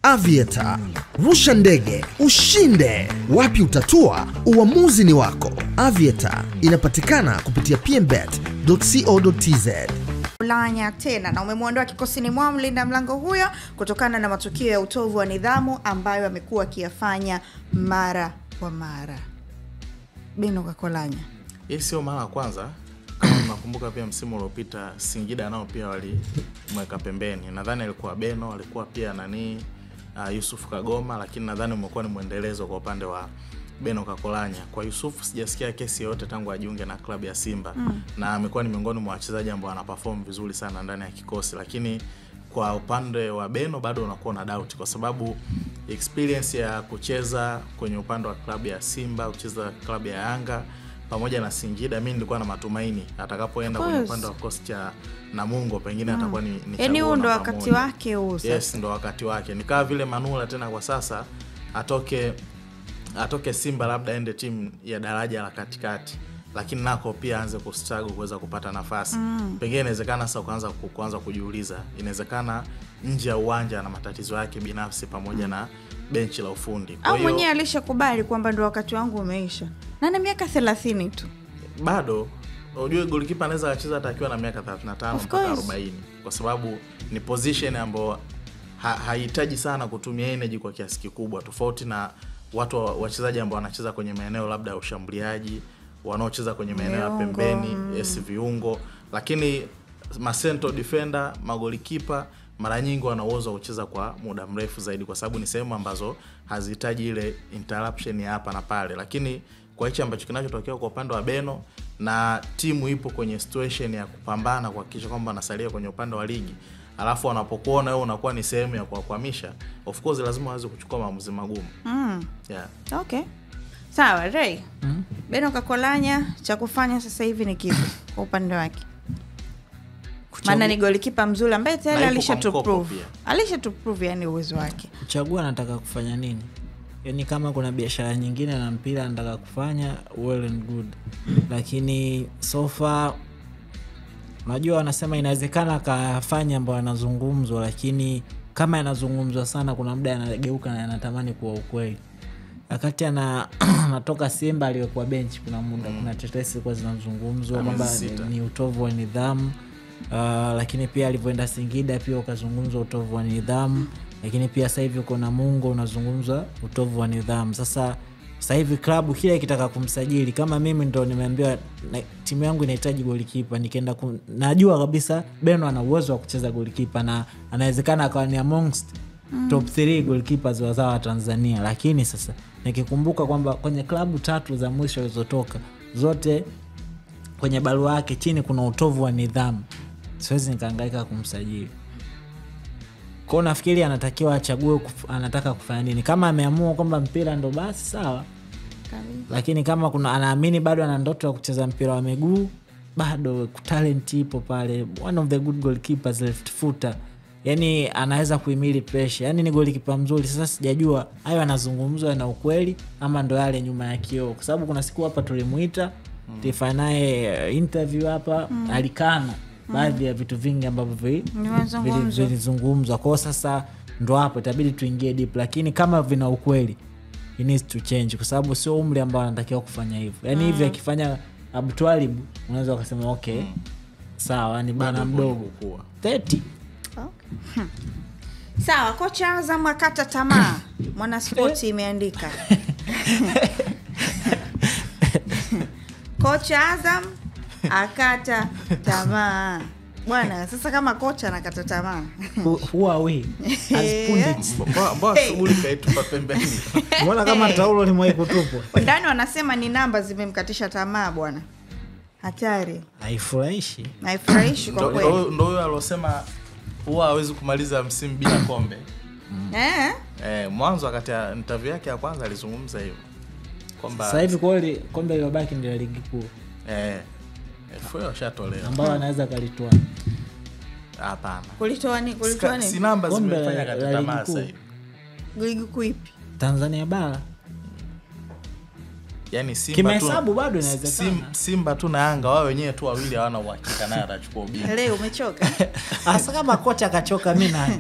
Aviator. Rusha ndege, ushinde. Wapi utatua? Uamuzi ni wako. Aviator inapatikana kupitia pmbet.co.tz. Ulanya tena na umemwondoa kikosini mwa mlinda mlango huyo kutokana na matukio ya utovu wa nidhamu ambayo amekuwa akiyafanya mara kwa mara. Beno Kakolanya. Hii sio mara kwanza. Kama nakumbuka pia msimu uliopita Singida nao pia walimweka pembeni. Nadhani alikuwa Beno, alikuwa pia Yusuf Kagoma, lakini nadhani umekuwa ni muendelezo kwa upande wa Beno Kakolanya. Kwa Yusuf sijasikia kesi yote tangu ajiunge na klabu ya Simba na amekuwa ni miongoni mwa wachezaji ambao anaperform vizuri sana ndani ya kikosi, lakini kwa upande wa Beno bado unakuwa na doubt kwa sababu experience ya kucheza kwenye upande wa klabu ya Simba, kucheza klabu ya Yanga pamoja na Singida, mimi nilikuwa na matumaini atakapoenda kwenye upande wa kikosi cha Namungo pengine atakuwa ni yaani huo ndo wakati wake huo sasa. Yes, ndo wakati wake. Ni kama vile Manula tena kwa sasa atoke Simba labda ende timu ya daraja la katikati, lakini nako pia aanze kustruggle kuweza kupata nafasi. Pengine inawezekana sasa kuanza kujiuliza, inawezekana nje ya uwanja na matatizo yake binafsi pamoja na benchi la ufundi. Kwa hiyo mwenyewe alishakubali kwamba ndo wakati wangu umeisha. Na na miaka 30 tu. Bado unajua goalkeeper anaweza kucheza hata akiwa na miaka 35 mpaka 40 kwa sababu ni position ambayo haihitaji sana kutumia energy kwa kiasi kikubwa, tofauti na wachezaji ambao wanacheza kwenye maeneo labda ya ushambuliaji, wanaocheza kwenye maeneo ya pembeni, viungo, lakini center defender, magolikipa mara nyingi wana uwezo wa kucheza kwa muda mrefu zaidi kwa sababu ni sehemu ambazo hazihitaji ile interruption ya hapa na pale. Lakini kwa hicho ambacho kinachotokea kwa upande wa Beno na timu ipo kwenye situation ya kupambana kuhakikisha kwamba wanasalia kwenye upande wa ligi, alafu wanapokuona wewe unakuwa ni sehemu ya kuwakwamisha, of course lazima waweze kuchukua maamuzi magumu. Yeah. Okay. Sawa, Ray. Beno Kakolanya cha kufanya sasa hivi ni kipi kwa upande wake? Maana ni golikipa mzuri ambaye tayari alisha-prove yani uwezo wake. Kuchagua anataka kufanya nini? Yaani kama kuna biashara nyingine na mpira anataka kufanya, well and good. Lakini so far unajua wanasema inawezekana akafanya ambayo anazungumzwa, lakini kama yanazungumzwa sana kuna muda anageuka na anatamani kuwa ukweli. Wakati anatoka Simba aliyokuwa bench kuna muda kuna tetesi kwa zinazungumzwa kwamba ni utovu wa nidhamu. Lakini pia alivyoenda Singida pia ukazungumzwa utovu wa nidhamu, lakini pia sasa hivi kuna Mungo unazungumzwa utovu wa nidhamu. Sasa hivi klabu kile ikitaka kumsajili, kama mimi ndo nimeambiwa timu yangu inahitaji golikipa, nikaenda najua kabisa Beno ana uwezo wa kucheza golikipa na anawezekana akawa ni amongst top 3 goalkeepers wa Tanzania. Lakini sasa nikikumbuka kwamba kwenye klabu 3 za mwisho zilizotoka zote kwenye barua yake chini kuna utovu wa nidhamu, siwezi nikahangaika kumsajili. Kwa nafikiri anatakiwa achague anataka kufanya nini. Kama ameamua kwamba mpira ndo basi sawa. Lakini kama kuna anaamini bado ana ndoto ya kucheza mpira wa miguu, bado talent ipo pale. One of the good goalkeepers, left footer. Yaani anaweza kuhimili pressure. Yaani ni goalkeeper mzuri. Sasa sijajua hayo anazungumzwa na ukweli ama ndo yale nyuma ya kioo. Kwa sababu kuna siku hapa tulimuita tifanae interview hapa alikana baadhi ya vitu vingi ambavyo vilizungumzwa. Kwa sasa ndo hapo itabidi tuingie deep, lakini kama vina ukweli it needs to change kwa sababu sio umri ambao anatakiwa kufanya hivyo. Yaani hivi akifanya Abutwalib unaweza kusema okay. Sawa, ni bana mdogo kwa 30. Okay. Sawa, kocha Azam akata tamaa. Mwana Sport imeandika. Kocha Azam akata tamaa. Bwana, sasa kama kocha anakata tamaa. Who are we? As pundits. Mbona shughuli kaitupa pembeni? Mbona kama taulo limwahi kutupwa? Ndani wanasema ni namba zimemkatisha tamaa bwana. Hatari. Haifurahishi kwa kweli. Ndio huyo alosema huwa hawezi kumaliza msimu bila kombe. Mwanzo wakati interview yake ya kwanza alizungumza hivyo. Kwamba sasa hivi kweli kombe lilobaki ndio ligi kuu. Fue shatolewa. Ambao anaweza kalitoa. Hapana. Kulitoa nini? Si namba zimefanya katika tamaa sasa hivi. Ligi kuu ipi? Tanzania bara. Yaani Simba kimehesabu bado inawezekana. Simba tu na Yanga wao wenyewe tu wawili hawana uhakika naye atachukua ubingwa. Leo umechoka? Asa kama kocha akachoka mimi nani?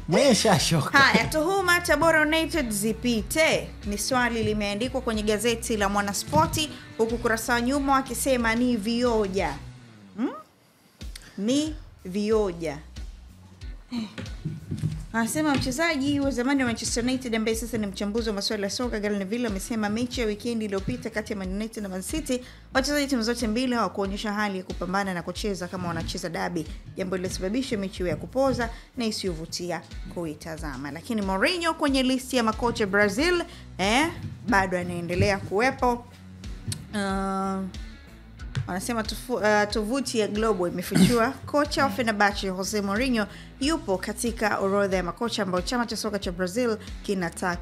Mwesha shoka. Haya, tuhuma Tabora United zipite ni swali limeandikwa kwenye gazeti la Mwanaspoti, huku kurasa nyuma wakisema ni vioja. Ni vioja. Anasema mchezaji wa zamani wa Manchester United ambaye sasa ni mchambuzi wa masuala ya soka Gary Neville amesema mechi ya weekend iliyopita kati ya Man United na Man City, wachezaji timu zote mbili hawakuonyesha hali ya kupambana na kucheza kama wanacheza dabi, jambo lililosababisha mechi ya kupoza na isiyovutia kuitazama. Lakini Mourinho kwenye listi ya makocha Brazil bado anaendelea kuwepo. Wanasema tovuti ya Globo imefichua kocha wa Fenerbahce Jose Mourinho yupo katika orodha ya makocha ambao chama cha soka cha Brazil kinataka